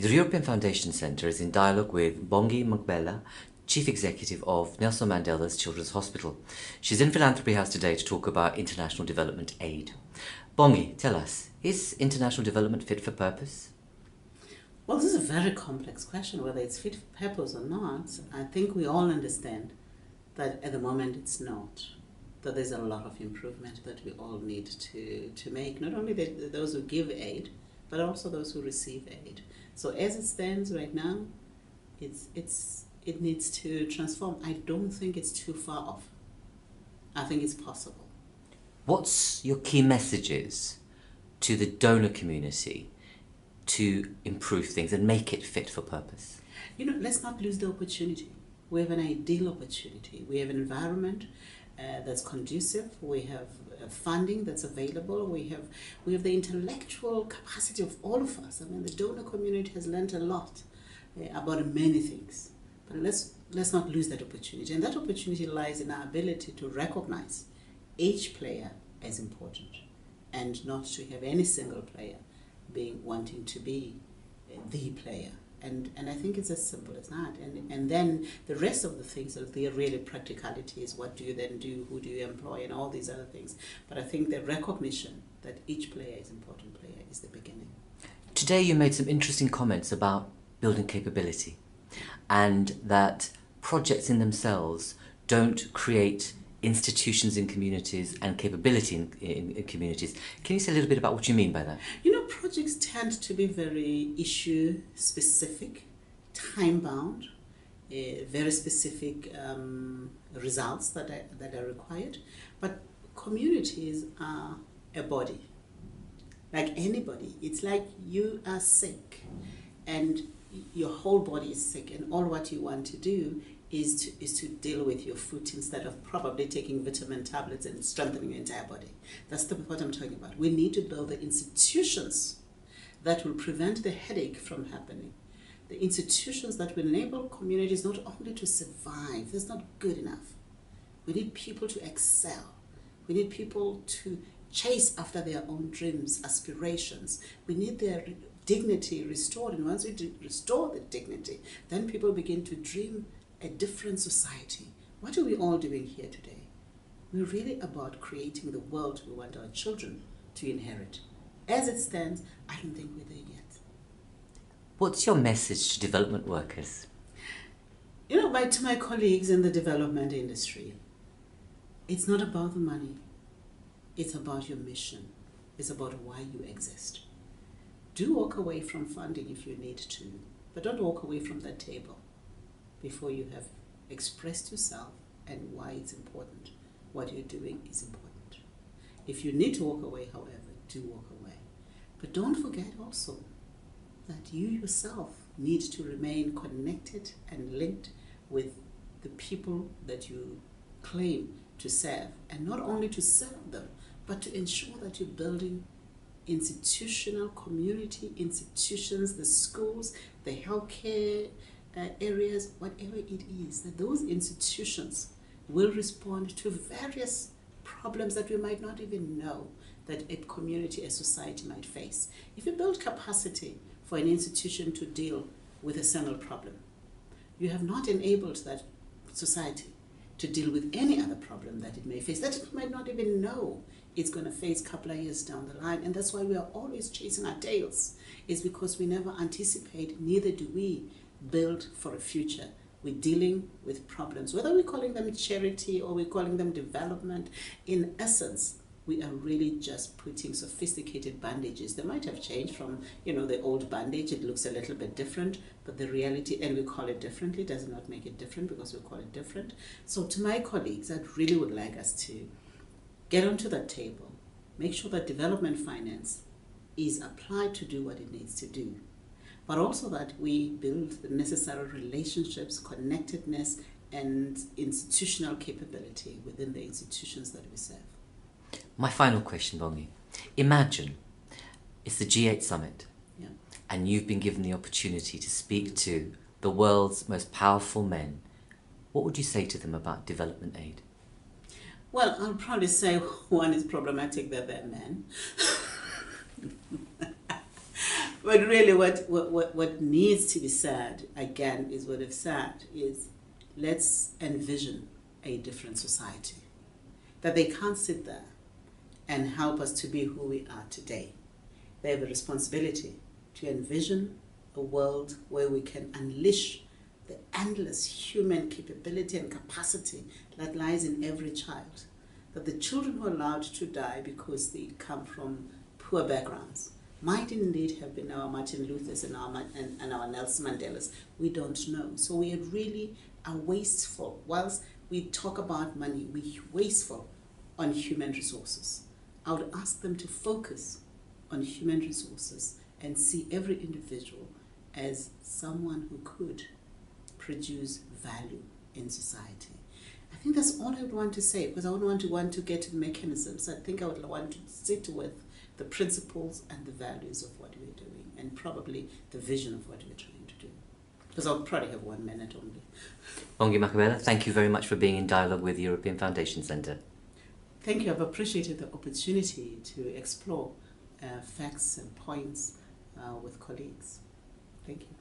The European Foundation Centre is in dialogue with Sibongile Mkhabela, Chief Executive of Nelson Mandela's Children's Hospital. She's in Philanthropy House today to talk about international development aid. Bongi, tell us, is international development fit for purpose? Well, this is a very complex question, whether it's fit for purpose or not. I think we all understand that at the moment it's not, that there's a lot of improvement that we all need to make, not only those who give aid, but also those who receive aid. So as it stands right now, it needs to transform. I don't think it's too far off. I think it's possible. What's your key messages to the donor community to improve things and make it fit for purpose? Let's not lose the opportunity. We have an ideal opportunity. We have an environment that's conducive. We have funding that's available. We have the intellectual capacity of all of us. I mean, the donor community has learned a lot about many things. But let's not lose that opportunity. And that opportunity lies in our ability to recognize each player as important and not to have any single player wanting to be the player. And I think it's as simple as that. And then the rest of the things are the really practicalities. What do you then do? Who do you employ? And all these other things. But I think the recognition that each player is an important player is the beginning. Today you made some interesting comments about building capability and that projects in themselves don't create institutions in communities and capability in communities. Can you say a little bit about what you mean by that? Projects tend to be very issue specific, time bound, very specific results that are required. But communities are a body. Like anybody, it's like you are sick and your whole body is sick, and all what you want to do is to deal with your foot instead of probably taking vitamin tablets and strengthening your entire body. That's what I'm talking about. We need to build the institutions that will prevent the headache from happening. The institutions that will enable communities not only to survive, that's not good enough. We need people to excel. We need people to chase after their own dreams, aspirations. We need their dignity restored. And once we restore the dignity, then people begin to dream a different society. What are we all doing here today? We're really about creating the world we want our children to inherit. As it stands, I don't think we're there yet. What's your message to development workers? To my colleagues in the development industry, it's not about the money. It's about your mission. It's about why you exist. Do walk away from funding if you need to, but don't walk away from that table before you have expressed yourself and why it's important. What you're doing is important. If you need to walk away, however, do walk away. But don't forget also that you yourself need to remain connected and linked with the people that you claim to serve. And not only to serve them, but to ensure that you're building institutional community institutions, the schools, the healthcare areas, whatever it is, that those institutions will respond to various problems that we might not even know that a community, a society might face. If you build capacity for an institution to deal with a single problem, you have not enabled that society to deal with any other problem that it may face, that it might not even know it's going to face a couple of years down the line. And that's why we are always chasing our tails, is because we never anticipate, neither do we build for a future. We're dealing with problems, whether we're calling them charity or we're calling them development. In essence, we are really just putting sophisticated bandages. They might have changed from, the old bandage. It looks a little bit different, but the reality, and we call it differently, does not make it different because we call it different. So to my colleagues, I really would like us to get onto that table, make sure that development finance is applied to do what it needs to do, but also that we build the necessary relationships, connectedness, and institutional capability within the institutions that we serve. My final question, Bongi. Imagine it's the G8 summit, and you've been given the opportunity to speak to the world's most powerful men. What would you say to them about development aid? Well, I'll probably say one is problematic that they're men. But really what needs to be said, again, is what I've said, is let's envision a different society. That they can't sit there and help us to be who we are today. They have a responsibility to envision a world where we can unleash the endless human capability and capacity that lies in every child. That the children who are allowed to die because they come from poor backgrounds might indeed have been our Martin Luthers and our Nelson Mandelas. We don't know. So we really are wasteful. Whilst we talk about money, we're wasteful on human resources. I would ask them to focus on human resources and see every individual as someone who could produce value in society. I think that's all I would want to say, because I wouldn't want to get to mechanisms. I think I would want to sit with the principles and the values of what we're doing, and probably the vision of what we're trying to do. Because I'll probably have 1 minute only. Sibongile Mkhabela, thank you very much for being in dialogue with the European Foundation Centre. Thank you. I've appreciated the opportunity to explore facts and points with colleagues. Thank you.